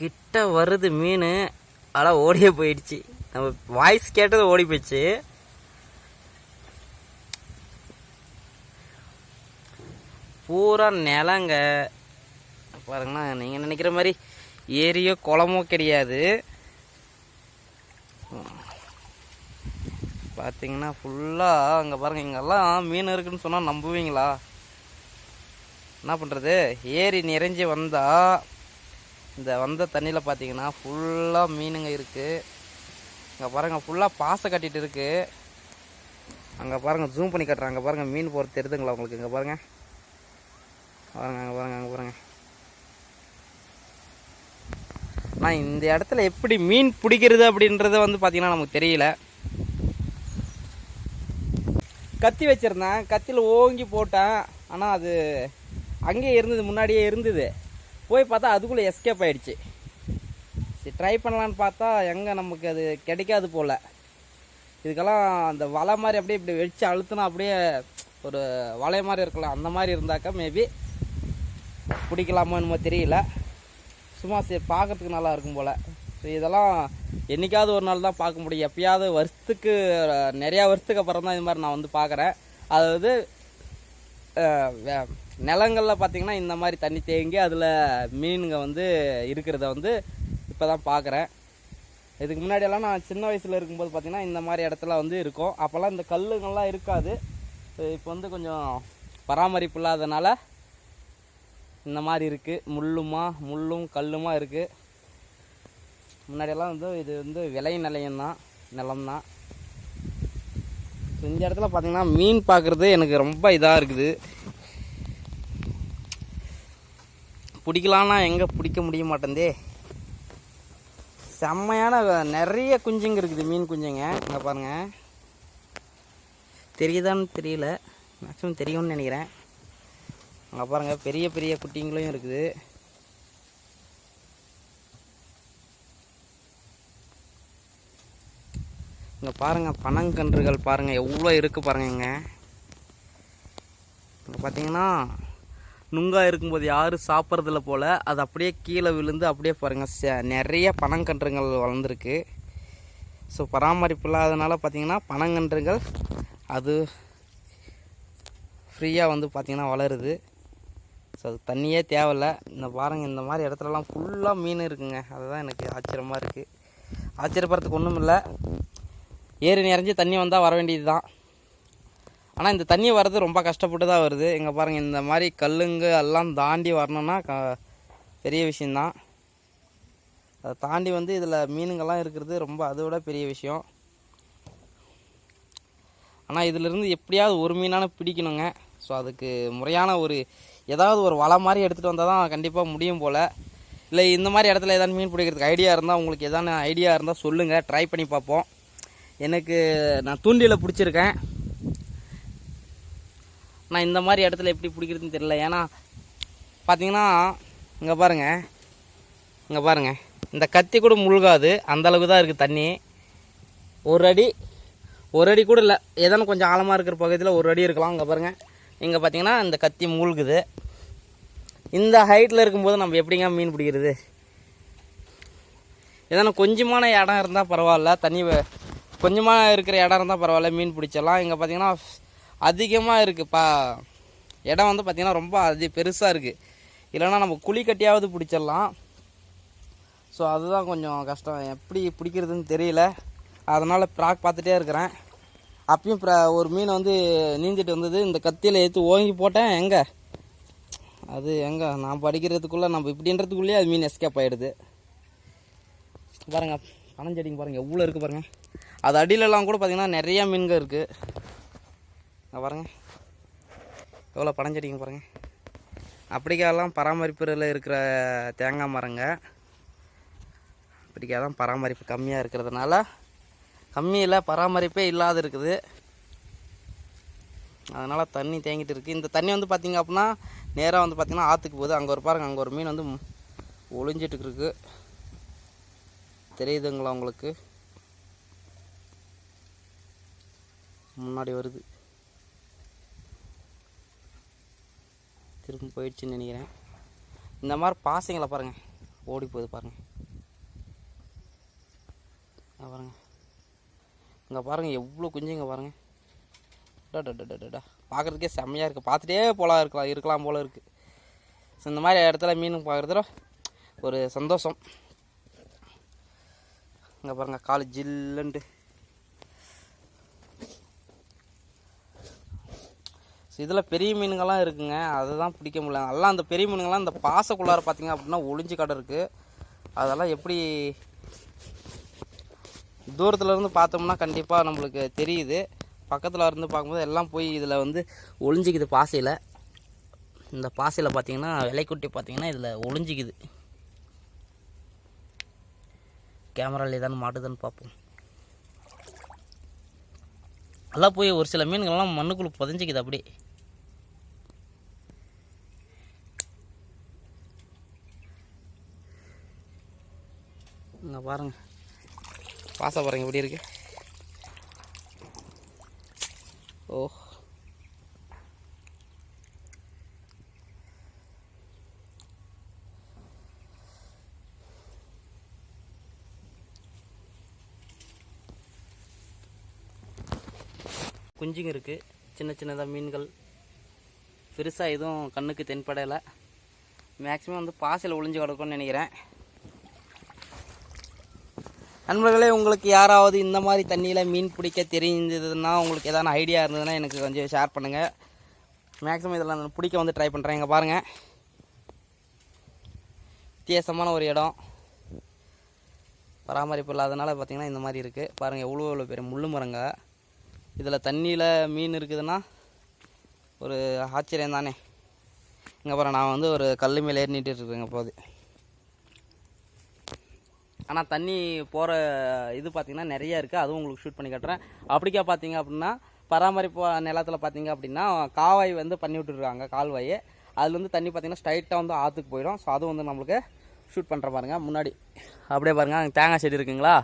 கிட்ட வருது மீன். ஆனால் ஓடியே போயிடுச்சு. நம்ம வாய்ஸ் கேட்டது ஓடி போயிடுச்சு. பூரா நிலங்க பாருங்கண்ணா. நீங்கள் நினைக்கிற மாதிரி ஏரியோ குளமோ கிடையாது. பார்த்தீங்கன்னா ஃபுல்லாக அங்கே பாருங்கள். இங்கெல்லாம் மீன் இருக்குன்னு சொன்னால் நம்புவீங்களா? என்ன பண்ணுறது, ஏரி நிறைஞ்சி வந்தால் இந்த வந்த தண்ணியில் பார்த்தீங்கன்னா ஃபுல்லாக மீனுங்க இருக்குது. இங்கே பாருங்கள் ஃபுல்லாக பாசை கட்டிகிட்டு இருக்குது. அங்கே பாருங்கள் ஜூம் பண்ணி கட்டுறாங்க. அங்கே பாருங்கள் மீன் போகிறது தெரியுதுங்களா உங்களுக்கு? இங்கே பாருங்கள் பாருங்கள், அங்கே பாருங்கள், அங்கே பாருங்கள். நான் இந்த இடத்துல எப்படி மீன் பிடிக்கிறது அப்படின்றத வந்து பார்த்தீங்கன்னா நமக்கு தெரியல. கத்தி வச்சுருந்தேன், கத்தியில் ஓங்கி போட்டேன். ஆனால் அது அங்கேயே இருந்தது, முன்னாடியே இருந்தது. போய் பார்த்தா அதுக்குள்ளே எஸ்கேப் ஆகிடுச்சு. சரி ட்ரை பண்ணலான்னு பார்த்தா எங்கே நமக்கு அது கிடைக்காது போல். இதுக்கெல்லாம் அந்த வலை மாதிரி அப்படியே இப்படி வச்சு அழுத்தினா அப்படியே ஒரு வலை மாதிரி இருக்கலாம். அந்த மாதிரி இருந்தாக்கா மேபி பிடிக்கலாமோ என்னமோ தெரியல. சும்மா சரி பார்க்கறதுக்கு நல்லா இருக்கும் போல். ஸோ இதெல்லாம் என்றைக்காவது ஒரு நாள் தான் பார்க்க முடியும். எப்பயாவது வருஷத்துக்கு நிறையா வருஷத்துக்கு அப்புறம் தான் இது மாதிரி நான் வந்து பார்க்குறேன். அதாவது நிலங்களில் பார்த்திங்கன்னா இந்த மாதிரி தண்ணி தேங்கி அதில் மீனுங்க வந்து இருக்கிறத வந்து இப்போ தான் பார்க்குறேன். இதுக்கு முன்னாடியெல்லாம் நான் சின்ன வயசில் இருக்கும்போது பார்த்திங்கன்னா இந்த மாதிரி இடத்துல வந்து இருக்கும். அப்போல்லாம் இந்த கல்லுங்கள்லாம் இருக்காது. இப்போ வந்து கொஞ்சம் பராமரிப்பு இல்லாதனால இந்த மாதிரி இருக்குது. முள்ளும் கல்லுமா இருக்குது. முன்னாடியெல்லாம் வந்து இது வந்து விளை நிலம் தான். இந்த இடத்துல பார்த்திங்கன்னா மீன் பார்க்குறது எனக்கு ரொம்ப இதாக இருக்குது. பிடிக்கலான்னா எங்கே பிடிக்க முடிய மாட்டேந்தே. செம்மையான நிறைய குஞ்சுங்க இருக்குது, மீன் குஞ்சுங்க. இங்கே பாருங்கள், தெரியுதான்னு தெரியல, மேக்ஸிமம் தெரியும்னு நினைக்கிறேன். அங்கே பாருங்கள் பெரிய பெரிய குட்டிங்களும் இருக்குது. இங்கே பாருங்கள் பனங்கன்றுகள் பாருங்கள் எவ்வளோ இருக்குது பாருங்க. இங்கே பார்த்தீங்கன்னா நுங்கா இருக்கும்போது யாரும் சாப்பிட்றதில்ல போல். அது அப்படியே கீழே விழுந்து அப்படியே பாருங்கள் நிறைய பனங்கன்றுகள் வளர்ந்துருக்கு. ஸோ பராமரிப்பு இல்லாதனால பார்த்திங்கன்னா பனங்கன்றுகள் அது ஃப்ரீயாக வந்து பார்த்திங்கன்னா வளருது. ஸோ அது தண்ணியே தேவையில்லை. இந்த பாருங்கள் இந்த மாதிரி இடத்துலலாம் ஃபுல்லாக மீன் இருக்குங்க. அதுதான் எனக்கு ஆச்சரியமாக இருக்குது. ஆச்சரியப்படுறதுக்கு ஒன்றும் இல்லை. ஏரி நிறைஞ்சி தண்ணி வந்தால் வர வேண்டியது தான். ஆனால் இந்த தண்ணி வர்றது ரொம்ப கஷ்டப்பட்டு தான் வருது. இங்கே பாருங்கள் இந்த மாதிரி கல்லுங்க எல்லாம் தாண்டி வரணுன்னா பெரிய விஷயந்தான். அதை தாண்டி வந்து இதில் மீனுங்கள்லாம் இருக்கிறது ரொம்ப அதை விட பெரிய விஷயம். ஆனால் இதிலிருந்து எப்படியாவது ஒரு மீனான பிடிக்கணுங்க. ஸோ அதுக்கு முறையான ஏதாவது ஒரு வலை மாதிரி எடுத்துகிட்டு வந்தால் தான் கண்டிப்பாக முடியும் போல். இல்லை இந்த மாதிரி இடத்துல ஏதாவது மீன் பிடிக்கிறதுக்கு ஐடியா இருந்தால், உங்களுக்கு எதாவது ஐடியா இருந்தால் சொல்லுங்கள், ட்ரை பண்ணி பார்ப்போம். நான் தூண்டியில் பிடிச்சிருக்கேன். நான் இந்த மாதிரி இடத்துல எப்படி பிடிக்கிறதுன்னு தெரியல. ஏன்னா பார்த்தீங்கன்னா இங்கே பாருங்கள் இந்த கத்தி கூட முழுகாது, அந்தளவுக்கு தான் இருக்குது தண்ணி. ஒரு அடி கூட இல்லை. ஏதானு கொஞ்சம் ஆழமாக இருக்கிற பகுதியில் ஒரு அடி இருக்கலாம். இங்கே பாருங்கள், இங்கே பார்த்தீங்கன்னா இந்த கத்தி மூழ்குது. இந்த ஹைட்டில் இருக்கும்போது நம்ம எப்படிங்க மீன் பிடிக்கிறது? ஏதான கொஞ்சமான இடம் இருந்தால் பரவாயில்ல, தண்ணி கொஞ்சமாக இருக்கிற இடம் இருந்தால் பரவாயில்ல, மீன் பிடிச்சிடலாம். இங்கே பார்த்தீங்கன்னா அதிகமாக இருக்குதுப்பா இடம் வந்து பார்த்திங்கன்னா ரொம்ப பெருசாக இருக்குது. இல்லைன்னா நம்ம குழி கட்டியாவது பிடிச்சிடலாம். ஸோ அதுதான் கொஞ்சம் கஷ்டம். எப்படி பிடிக்கிறதுன்னு தெரியல. அதனால் பார்த்துட்டே இருக்கிறேன். அப்பயும் ஒரு மீன் வந்து நீந்திட்டு வந்தது. இந்த கத்தியில் ஏற்று ஓங்கி போட்டேன். எங்கே நான் படிக்கிறதுக்குள்ளே நம்ம இப்படின்றதுக்குள்ளேயே அது மீன் எஸ்கேப் ஆகிடுது. பாருங்கள் பனஞ்செடிங்க பாருங்கள் எவ்வளோ இருக்குது பாருங்கள். அது அடியிலலாம் கூட பார்த்திங்கன்னா நிறையா மீன்கள் இருக்குது. பாருங்கள் எவ்வளோ பனஞ்செடிங்க பாருங்கள். அப்படிக்காலாம் பராமரிப்பில் இருக்கிற தேங்காய் மரங்க. அப்படிக்காக தான் பராமரிப்பு கம்மியாக இருக்கிறதுனால, கம்மியில் பராமரிப்பே இல்லாத இருக்குது. அதனால் தண்ணி தேங்கிட்டு இருக்குது. இந்த தண்ணி வந்து பார்த்திங்க அப்படின்னா நேராக வந்து பார்த்திங்கன்னா ஆற்றுக்கு போகுது. அங்கே ஒரு பாருங்கள், அங்கே ஒரு மீன் வந்து ஒளிஞ்சிட்டு இருக்கு. தெரியுதுங்களா உங்களுக்கு? முன்னாடி வருது, திரும்ப போயிடுச்சுன்னு நினைக்கிறேன். இந்த மாதிரி பாசைங்களை பாருங்கள் ஓடி போகுது பாருங்கள். பாருங்க, இங்கே பாருங்கள் எவ்வளோ குஞ்சு. இங்கே பாருங்கள், டா பார்க்குறதுக்கே செம்மையாக இருக்குது. பார்த்துட்டே போலாம் இருக்கலாம் போல் இருக்குது. ஸோ இந்த மாதிரி இடத்துல மீன் பார்க்குறதுல ஒரு சந்தோஷம். இங்கே பாருங்கள் கால் ஜில்லுன்ட்டு. ஸோ இதில் பெரிய மீனுங்கள்லாம் இருக்குங்க, அதை தான் பிடிக்க முடியல. எல்லாம் அந்த பெரிய மீனுங்கள்லாம் இந்த பாசக்குள்ளார பார்த்திங்க அப்படின்னா ஒளிஞ்சு கடை இருக்குது. அதெல்லாம் எப்படி தூரத்தில் இருந்து பார்த்தோம்னா கண்டிப்பாக நம்மளுக்கு தெரியுது. பக்கத்தில் இருந்து பார்க்கும்போது எல்லாம் போய் இதில் வந்து ஒளிஞ்சிக்குது. பாசையில், இந்த பாசையில் பார்த்திங்கன்னா விலைக்குட்டி பார்த்திங்கன்னா இதில் ஒளிஞ்சிக்குது. கேமராவில் ஏதானு மாட்டுதுன்னு பார்ப்போம். எல்லாம் போய் ஒரு சில மீன்கள்லாம் மண்ணுக்குள்ளே புதைஞ்சிக்குது அப்படி. இங்கே பாருங்கள் பாசை பாருங்க எப்படி இருக்கு. ஓ குஞ்சுங்க இருக்குது, சின்ன சின்னதாக மீன்கள். பெருசாக எதுவும் கண்ணுக்கு தென்படையலை. மேக்ஸிமம் வந்து பாசையில் ஒளிஞ்சு கிடக்கும்னு நினைக்கிறேன். நண்பர்களே, உங்களுக்கு யாராவது இந்த மாதிரி தண்ணியில் மீன் பிடிக்க தெரிஞ்சதுன்னா, உங்களுக்கு எதாவது ஐடியா இருந்ததுன்னா எனக்கு கொஞ்சம் ஷேர் பண்ணுங்கள். மேக்ஸிமம் இதெல்லாம் நான் பிடிக்க வந்து ட்ரை பண்ணுறேன். இங்கே பாருங்கள், வித்தியாசமான ஒரு இடம், பராமரிப்பு இல்லாதனால பார்த்திங்கன்னா இந்த மாதிரி இருக்குது. பாருங்கள் எவ்வளோ பெரிய முள்ளு மரங்க. இதில் தண்ணியில் மீன் இருக்குதுன்னா ஒரு ஆச்சரியம் தானே. இங்கே பாருங்கள், நான் வந்து ஒரு கல் மேலே ஏறி நீட்டு இருக்குங்க போது. ஆனால் தண்ணி போகிற இது பார்த்திங்கன்னா நிறையா இருக்குது. அதுவும் உங்களுக்கு ஷூட் பண்ணி காட்டுறேன். அப்படிக்கா பார்த்தீங்க அப்படின்னா பராமரிப்பு நிலத்தில் பார்த்தீங்க அப்படின்னா காவாய் வந்து பண்ணி விட்டுருக்காங்க, கால்வாய். அதில் வந்து தண்ணி பார்த்திங்கன்னா ஸ்ட்ரைட்டாக வந்து ஆற்றுக்கு போயிடும். ஸோ அதுவும் வந்து நம்மளுக்கு ஷூட் பண்ணுற பாருங்கள். முன்னாடி அப்படியே பாருங்கள், அங்கே தேங்காய் செடி இருக்குங்களா,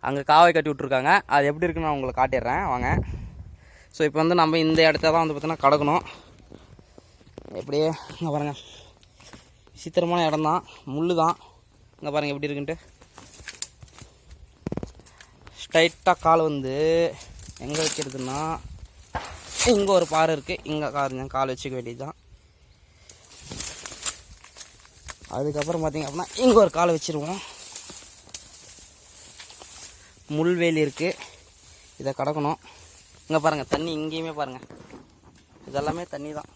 அங்கே காவாய் கட்டி விட்ருக்காங்க. அது எப்படி இருக்குன்னு நான் உங்களுக்கு காட்டிடுறேன் வாங்க. ஸோ இப்போ வந்து நம்ம இந்த இடத்த தான் வந்து பார்த்திங்கன்னா கடக்கணும். எப்படியே இங்கே பாருங்கள், விசித்திரமான இடம் தான், முள் தான். இங்கே பாருங்கள் எப்படி இருக்குன்ட்டு. ஸ்ட்ரைட்டாக கால் வந்து எங்கே வைக்கிறதுனா, இங்கே ஒரு பாறை இருக்குது, இங்கே கால் வச்சுக்க வேண்டியது தான். அதுக்கப்புறம் பார்த்திங்க அப்படின்னா இங்கே ஒரு கால் வச்சுருவோம். முள்வேலி இருக்குது, இதை கடக்கணும். இங்கே பாருங்கள் தண்ணி, இங்கேயுமே பாருங்கள் இதெல்லாமே தண்ணி தான்.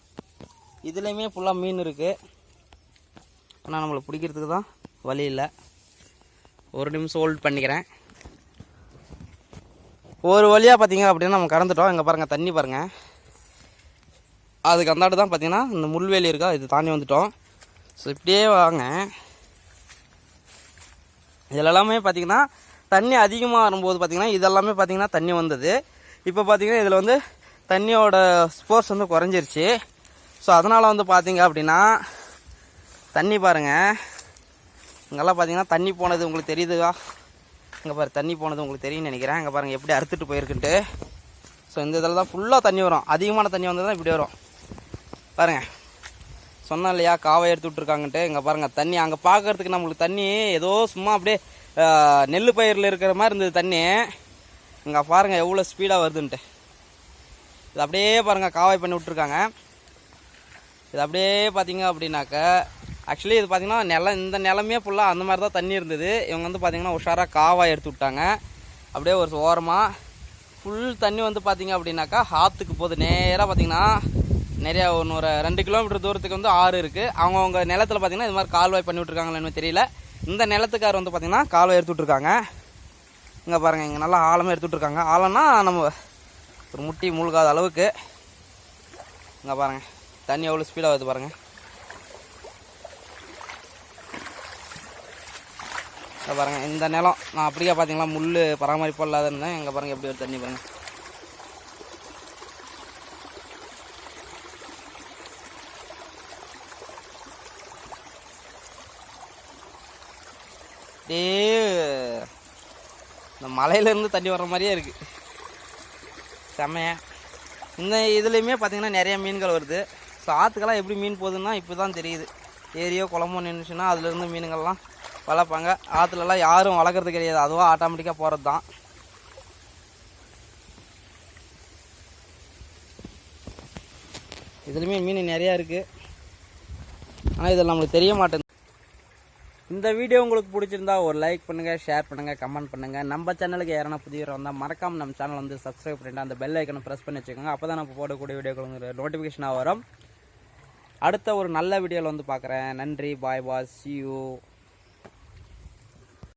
இதுலேயுமே ஃபுல்லாக மீன் இருக்குது. ஆனால் நம்மளை பிடிக்கிறதுக்கு தான் வழி இல்லை. ஒரு நிமிஷம் ஹோல்ட் பண்ணிக்கிறேன். ஒரு வழியாக பார்த்திங்க அப்படின்னா நம்ம கடந்துட்டோம். இங்கே பாருங்கள் தண்ணி பாருங்கள். அதுக்கு அந்தாண்டு தான் பார்த்திங்கன்னா இந்த முள்வேலி இருக்கா, இது தாண்டி வந்துட்டோம். ஸோ இப்படியே வாங்க. இதில் எல்லாமே பார்த்திங்கன்னா தண்ணி அதிகமாக வரும்போது பார்த்திங்கன்னா இதெல்லாமே பார்த்திங்கன்னா தண்ணி வந்தது. இப்போ பார்த்திங்கன்னா இதில் வந்து தண்ணியோட ஸ்போர்ஸ் வந்து குறைஞ்சிருச்சு. ஸோ அதனால் வந்து பார்த்திங்க அப்படின்னா தண்ணி பாருங்கள், இங்கெல்லாம் பார்த்திங்கன்னா தண்ணி போனது உங்களுக்கு தெரியுதுவா? இங்கே பாரு தண்ணி போனது உங்களுக்கு தெரியும்னு நினைக்கிறேன். இங்கே பாருங்கள் எப்படி அறுத்துட்டு போயிருக்குன்ட்டு. ஸோ இந்த இதில் தான் ஃபுல்லாக தண்ணி வரும். அதிகமான தண்ணி வந்து தான் இப்படி வரும் பாருங்கள். சொன்னேன் இல்லையா காவை எடுத்து விட்ருக்காங்கன்ட்டு. இங்கே பாருங்கள் தண்ணி அங்கே பார்க்குறதுக்கு நம்மளுக்கு தண்ணி ஏதோ சும்மா அப்படியே நெல் பயிரில் இருக்கிற மாதிரி இருந்தது தண்ணி. இங்கே பாருங்கள் எவ்வளோ ஸ்பீடாக வருதுன்ட்டு. இது அப்படியே பாருங்கள் காவாய் பண்ணி விட்ருக்காங்க. இது அப்படியே பார்த்தீங்க அப்படின்னாக்க ஆக்சுவலி இது பார்த்திங்கன்னா இந்த நிலமே ஃபுல்லாக அந்த மாதிரி தான் தண்ணி இருந்தது. இவங்க வந்து பார்த்திங்கன்னா உஷாராக காவாய் எடுத்து விட்டாங்க. அப்படியே ஒரு ஓரமாக ஃபுல் தண்ணி வந்து பார்த்திங்க அப்படின்னாக்கா ஆற்றுக்கு போகுது. நேராக பார்த்திங்கன்னா நிறையா ஒரு 2 கிலோமீட்டர் தூரத்துக்கு வந்து ஆறு இருக்குது. அவங்கவுங்க நிலத்தில் பார்த்திங்கன்னா இது மாதிரி கால்வாய் பண்ணி விட்ருக்காங்களேன்னு தெரியல. இந்த நிலத்துக்கார் வந்து பார்த்திங்கன்னா கால்வாய் எடுத்து விட்ருக்காங்க. இங்கே பாருங்கள், இங்கே நல்லா ஆழமாக எடுத்து விட்ருக்காங்க. ஆழம்னா நம்ம ஒரு முட்டி மூழ்காத அளவுக்கு. இங்கே பாருங்கள் தண்ணி எவ்வளோ ஸ்பீடாக வருது பாருங்கள். இங்கே பாருங்கள் இந்த நிலம் நான் அப்படியே பார்த்தீங்களா முள் பராமரிப்பு இல்லாத இருந்தேன். இங்கே பாருங்கள் எப்படி ஒரு தண்ணி பாருங்கள். இந்த மலையிலேருந்து தண்ணி வர்ற மாதிரியே இருக்குது, செம்மையா. இந்த இதுலேயுமே பார்த்திங்கன்னா நிறைய மீன்கள் வருது. ஸோ ஆற்றுக்கெல்லாம் எப்படி மீன் போகுதுன்னா இப்போ தான் தெரியுது. ஏரியோ குளமோ நின்றுச்சுன்னா அதுலேருந்து மீனுங்கள்லாம் வளர்ப்பாங்க. ஆற்றுலலாம் யாரும் வளர்க்குறது கிடையாது, அதுவாக ஆட்டோமேட்டிக்காக போகிறது தான். இதுலேயுமே மீன் நிறையா இருக்குது, ஆனால் இதில் நம்மளுக்கு தெரிய மாட்டேங்குது. இந்த வீடியோ உங்களுக்கு பிடிச்சிருந்தா ஒரு லைக் பண்ணுங்கள், ஷேர் பண்ணுங்கள், கமெண்ட் பண்ணுங்கள். நம்ம சேனலுக்கு யாரான புதியவர் வந்தால் மறக்காமல் நம்ம சேனல் வந்து சப்ஸ்கிரைப் பண்ணிட்டு அந்த பெல் ஐக்கனை ப்ரெஸ் பண்ணி வச்சுக்கோங்க. அப்போ தான் நம்ம போடக்கூடிய வீடியோக்கள் நோட்டிஃபிகேஷனாக வரும். அடுத்த ஒரு நல்ல வீடியோவில் வந்து பார்க்குறேன். நன்றி, பாய் பாய், see you.